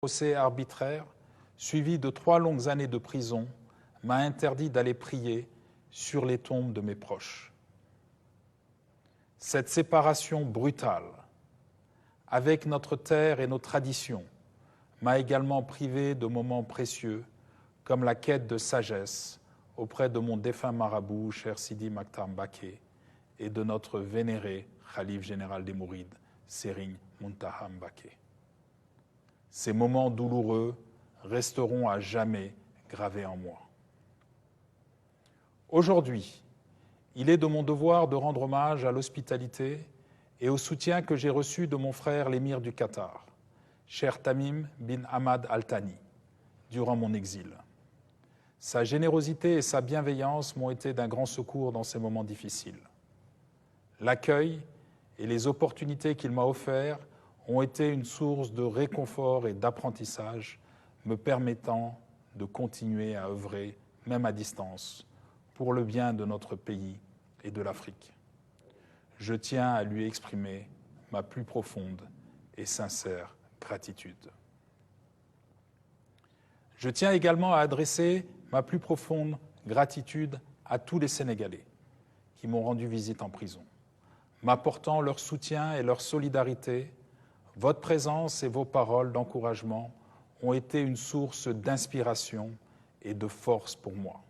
procès arbitraire, suivi de 3 longues années de prison, m'a interdit d'aller prier sur les tombes de mes proches. Cette séparation brutale avec notre terre et nos traditions m'a également privé de moments précieux comme la quête de sagesse auprès de mon défunt marabout, cher Sidi Maktar Mbaké, et de notre vénéré Khalife général des Mourides, Serigne Mountakha Mbaké. Ces moments douloureux resteront à jamais gravés en moi. Aujourd'hui, il est de mon devoir de rendre hommage à l'hospitalité et au soutien que j'ai reçu de mon frère l'émir du Qatar, cher Tamim bin Hamad Al Thani, durant mon exil. Sa générosité et sa bienveillance m'ont été d'un grand secours dans ces moments difficiles. L'accueil et les opportunités qu'il m'a offertes ont été une source de réconfort et d'apprentissage, me permettant de continuer à œuvrer, même à distance, pour le bien de notre pays et de l'Afrique. Je tiens à lui exprimer ma plus profonde et sincère gratitude. Je tiens également à adresser ma plus profonde gratitude à tous les Sénégalais qui m'ont rendu visite en prison, m'apportant leur soutien et leur solidarité. Votre présence et vos paroles d'encouragement ont été une source d'inspiration et de force pour moi.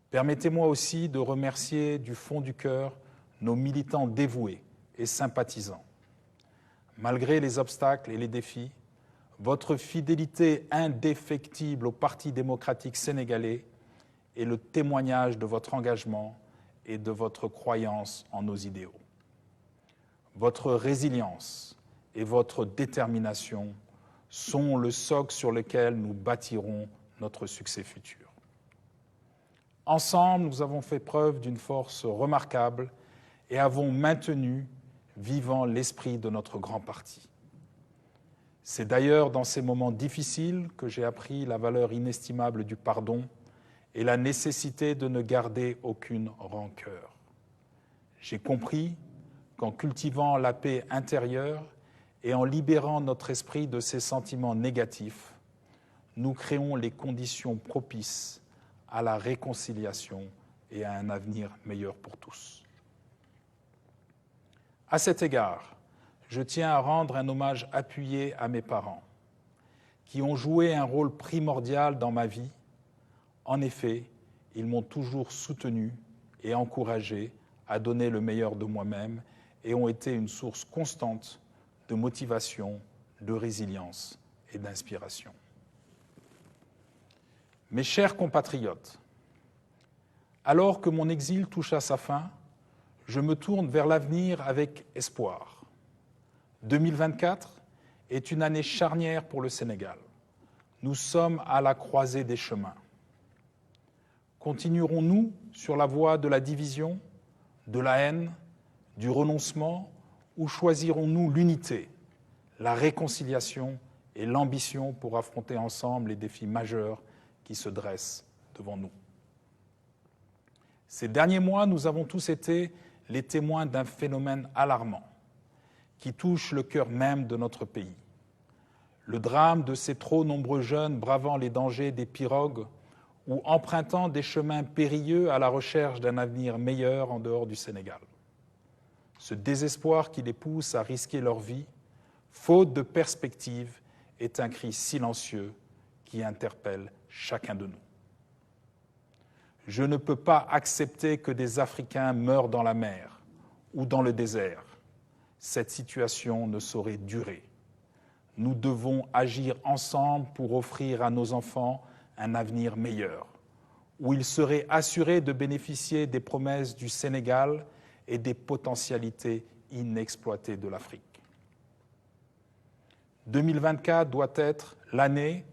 Permettez-moi aussi de remercier du fond du cœur nos militants dévoués et sympathisants. Malgré les obstacles et les défis, votre fidélité indéfectible au Parti démocratique sénégalais est le témoignage de votre engagement et de votre croyance en nos idéaux. Votre résilience et votre détermination sont le socle sur lequel nous bâtirons notre succès futur. Ensemble, nous avons fait preuve d'une force remarquable et avons maintenu vivant l'esprit de notre grand parti. C'est d'ailleurs dans ces moments difficiles que j'ai appris la valeur inestimable du pardon et la nécessité de ne garder aucune rancœur. J'ai compris qu'en cultivant la paix intérieure et en libérant notre esprit de ses sentiments négatifs, nous créons les conditions propices à la réconciliation et à un avenir meilleur pour tous. À cet égard, je tiens à rendre un hommage appuyé à mes parents, qui ont joué un rôle primordial dans ma vie. En effet, ils m'ont toujours soutenu et encouragé à donner le meilleur de moi-même et ont été une source constante de motivation, de résilience et d'inspiration. Mes chers compatriotes, alors que mon exil touche à sa fin, je me tourne vers l'avenir avec espoir. 2024 est une année charnière pour le Sénégal. Nous sommes à la croisée des chemins. Continuerons-nous sur la voie de la division, de la haine, du renoncement, ou choisirons-nous l'unité, la réconciliation et l'ambition pour affronter ensemble les défis majeurs qui se dressent devant nous? Ces derniers mois, nous avons tous été les témoins d'un phénomène alarmant qui touche le cœur même de notre pays. Le drame de ces trop nombreux jeunes bravant les dangers des pirogues ou empruntant des chemins périlleux à la recherche d'un avenir meilleur en dehors du Sénégal. Ce désespoir qui les pousse à risquer leur vie, faute de perspective, est un cri silencieux qui interpelle chacun de nous. Je ne peux pas accepter que des Africains meurent dans la mer ou dans le désert. Cette situation ne saurait durer. Nous devons agir ensemble pour offrir à nos enfants un avenir meilleur, où ils seraient assurés de bénéficier des promesses du Sénégal et des potentialités inexploitées de l'Afrique. 2024 doit être l'année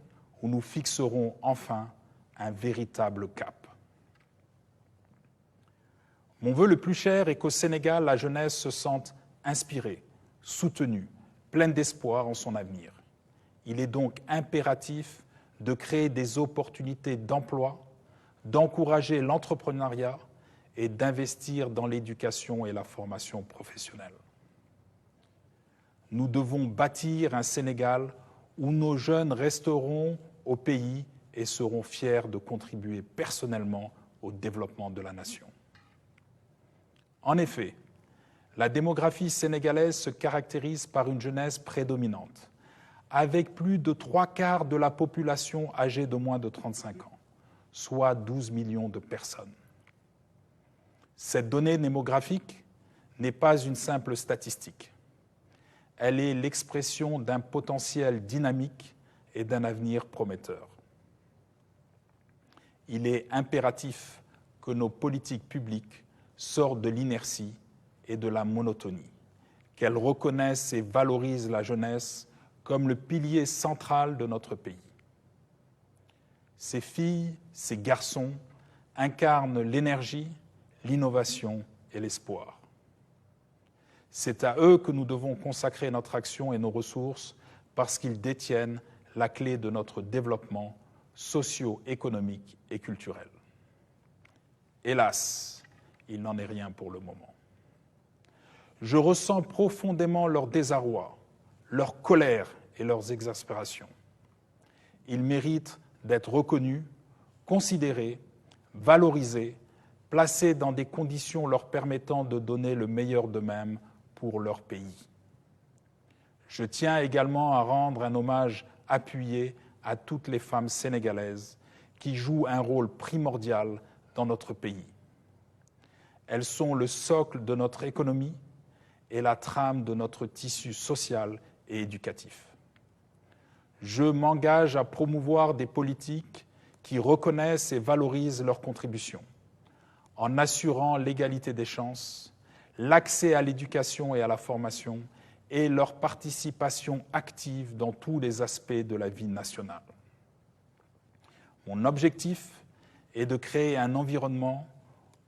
où nous fixerons enfin un véritable cap. Mon vœu le plus cher est qu'au Sénégal, la jeunesse se sente inspirée, soutenue, pleine d'espoir en son avenir. Il est donc impératif de créer des opportunités d'emploi, d'encourager l'entrepreneuriat et d'investir dans l'éducation et la formation professionnelle. Nous devons bâtir un Sénégal où nos jeunes resteront au pays et seront fiers de contribuer personnellement au développement de la nation. En effet, la démographie sénégalaise se caractérise par une jeunesse prédominante, avec plus de 3/4 de la population âgée de moins de 35 ans, soit 12 millions de personnes. Cette donnée démographique n'est pas une simple statistique. Elle est l'expression d'un potentiel dynamique et d'un avenir prometteur. Il est impératif que nos politiques publiques sortent de l'inertie et de la monotonie, qu'elles reconnaissent et valorisent la jeunesse comme le pilier central de notre pays. Ces filles, ces garçons incarnent l'énergie, l'innovation et l'espoir. C'est à eux que nous devons consacrer notre action et nos ressources parce qu'ils détiennent la clé de notre développement socio-économique et culturel. Hélas, il n'en est rien pour le moment. Je ressens profondément leur désarroi, leur colère et leurs exaspérations. Ils méritent d'être reconnus, considérés, valorisés, placés dans des conditions leur permettant de donner le meilleur d'eux-mêmes pour leur pays. Je tiens également à rendre un hommage appuyé à toutes les femmes sénégalaises qui jouent un rôle primordial dans notre pays. Elles sont le socle de notre économie et la trame de notre tissu social et éducatif. Je m'engage à promouvoir des politiques qui reconnaissent et valorisent leurs contributions, en assurant l'égalité des chances, l'accès à l'éducation et à la formation et leur participation active dans tous les aspects de la vie nationale. Mon objectif est de créer un environnement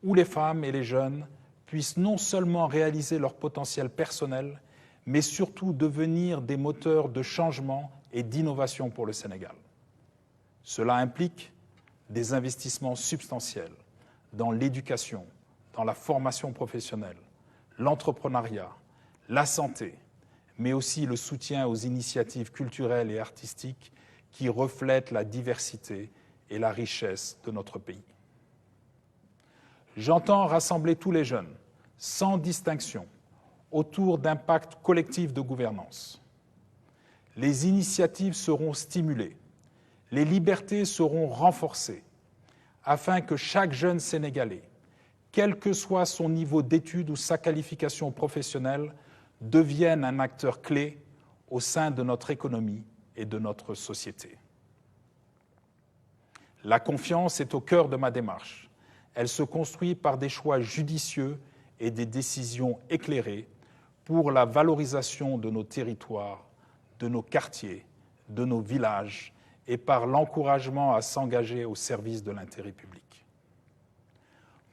où les femmes et les jeunes puissent non seulement réaliser leur potentiel personnel, mais surtout devenir des moteurs de changement et d'innovation pour le Sénégal. Cela implique des investissements substantiels dans l'éducation, dans la formation professionnelle, l'entrepreneuriat, la santé, mais aussi le soutien aux initiatives culturelles et artistiques qui reflètent la diversité et la richesse de notre pays. J'entends rassembler tous les jeunes, sans distinction, autour d'un pacte collectif de gouvernance. Les initiatives seront stimulées, les libertés seront renforcées, afin que chaque jeune Sénégalais, quel que soit son niveau d'études ou sa qualification professionnelle, devienne un acteur clé au sein de notre économie et de notre société. La confiance est au cœur de ma démarche. Elle se construit par des choix judicieux et des décisions éclairées pour la valorisation de nos territoires, de nos quartiers, de nos villages et par l'encouragement à s'engager au service de l'intérêt public.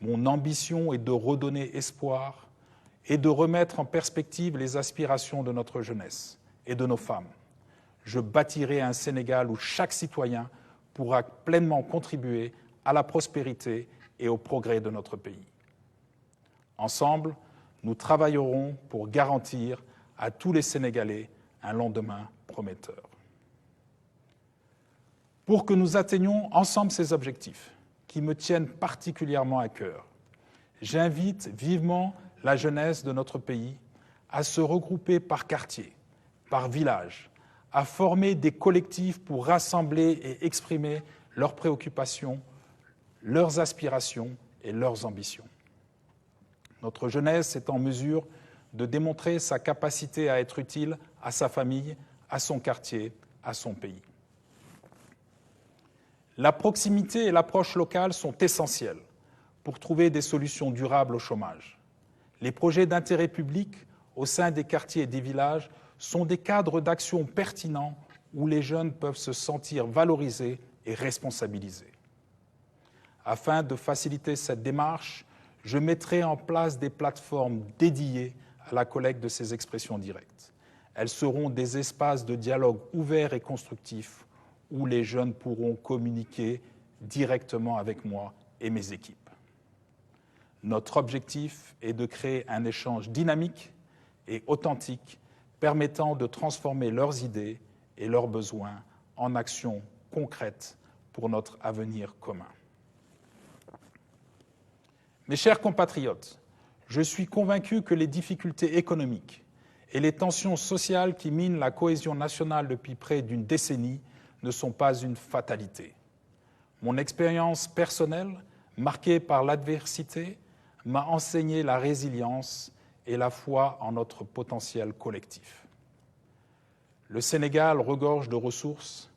Mon ambition est de redonner espoir et de remettre en perspective les aspirations de notre jeunesse et de nos femmes. Je bâtirai un Sénégal où chaque citoyen pourra pleinement contribuer à la prospérité et au progrès de notre pays. Ensemble, nous travaillerons pour garantir à tous les Sénégalais un lendemain prometteur. Pour que nous atteignions ensemble ces objectifs, qui me tiennent particulièrement à cœur, j'invite vivement la jeunesse de notre pays à se regrouper par quartier, par village, à former des collectifs pour rassembler et exprimer leurs préoccupations, leurs aspirations et leurs ambitions. Notre jeunesse est en mesure de démontrer sa capacité à être utile à sa famille, à son quartier, à son pays. La proximité et l'approche locale sont essentielles pour trouver des solutions durables au chômage. Les projets d'intérêt public au sein des quartiers et des villages sont des cadres d'action pertinents où les jeunes peuvent se sentir valorisés et responsabilisés. Afin de faciliter cette démarche, je mettrai en place des plateformes dédiées à la collecte de ces expressions directes. Elles seront des espaces de dialogue ouverts et constructifs où les jeunes pourront communiquer directement avec moi et mes équipes. Notre objectif est de créer un échange dynamique et authentique permettant de transformer leurs idées et leurs besoins en actions concrètes pour notre avenir commun. Mes chers compatriotes, je suis convaincu que les difficultés économiques et les tensions sociales qui minent la cohésion nationale depuis près d'une décennie ne sont pas une fatalité. Mon expérience personnelle, marquée par l'adversité, m'a enseigné la résilience et la foi en notre potentiel collectif. Le Sénégal regorge de ressources,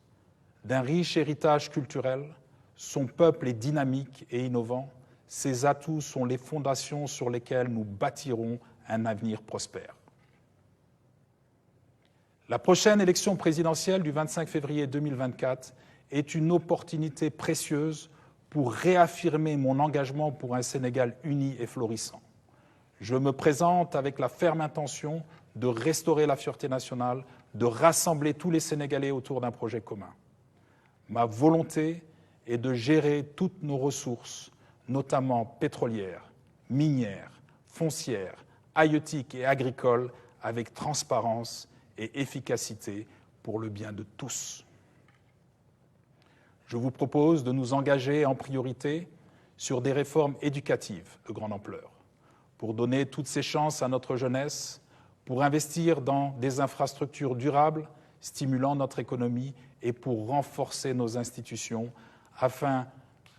d'un riche héritage culturel, son peuple est dynamique et innovant, ses atouts sont les fondations sur lesquelles nous bâtirons un avenir prospère. La prochaine élection présidentielle du 25 février 2024 est une opportunité précieuse pour réaffirmer mon engagement pour un Sénégal uni et florissant. Je me présente avec la ferme intention de restaurer la fierté nationale, de rassembler tous les Sénégalais autour d'un projet commun. Ma volonté est de gérer toutes nos ressources, notamment pétrolières, minières, foncières, halieutiques et agricoles, avec transparence et efficacité pour le bien de tous. Je vous propose de nous engager en priorité sur des réformes éducatives de grande ampleur, pour donner toutes ces chances à notre jeunesse, pour investir dans des infrastructures durables, stimulant notre économie et pour renforcer nos institutions afin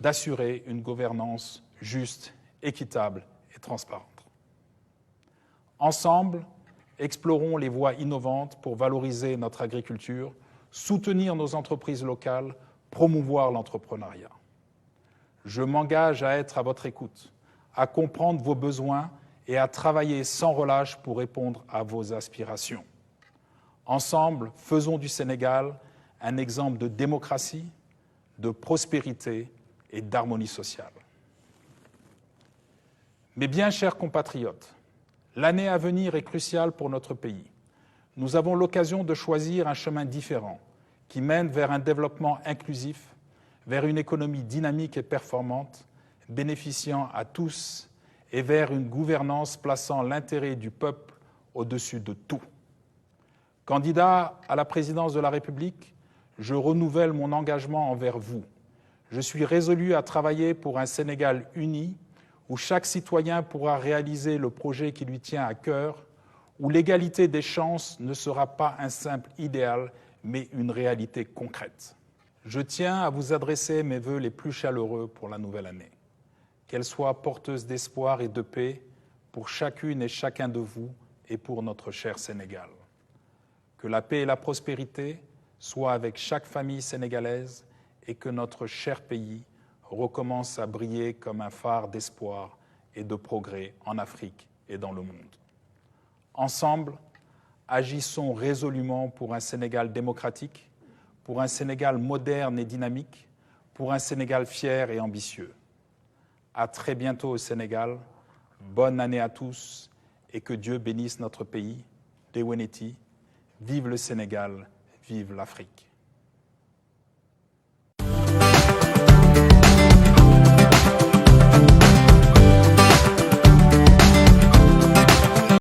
d'assurer une gouvernance juste, équitable et transparente. Ensemble, explorons les voies innovantes pour valoriser notre agriculture, soutenir nos entreprises locales, promouvoir l'entrepreneuriat. Je m'engage à être à votre écoute, à comprendre vos besoins et à travailler sans relâche pour répondre à vos aspirations. Ensemble, faisons du Sénégal un exemple de démocratie, de prospérité et d'harmonie sociale. Mes bien chers compatriotes, l'année à venir est cruciale pour notre pays. Nous avons l'occasion de choisir un chemin différent qui mène vers un développement inclusif, vers une économie dynamique et performante, bénéficiant à tous et vers une gouvernance plaçant l'intérêt du peuple au-dessus de tout. Candidat à la présidence de la République, je renouvelle mon engagement envers vous. Je suis résolu à travailler pour un Sénégal uni, où chaque citoyen pourra réaliser le projet qui lui tient à cœur, où l'égalité des chances ne sera pas un simple idéal, mais une réalité concrète. Je tiens à vous adresser mes vœux les plus chaleureux pour la nouvelle année. Qu'elle soit porteuse d'espoir et de paix pour chacune et chacun de vous et pour notre cher Sénégal. Que la paix et la prospérité soient avec chaque famille sénégalaise et que notre cher pays recommence à briller comme un phare d'espoir et de progrès en Afrique et dans le monde. Ensemble, agissons résolument pour un Sénégal démocratique, pour un Sénégal moderne et dynamique, pour un Sénégal fier et ambitieux. À très bientôt au Sénégal, bonne année à tous et que Dieu bénisse notre pays. Deweneti, vive le Sénégal, vive l'Afrique.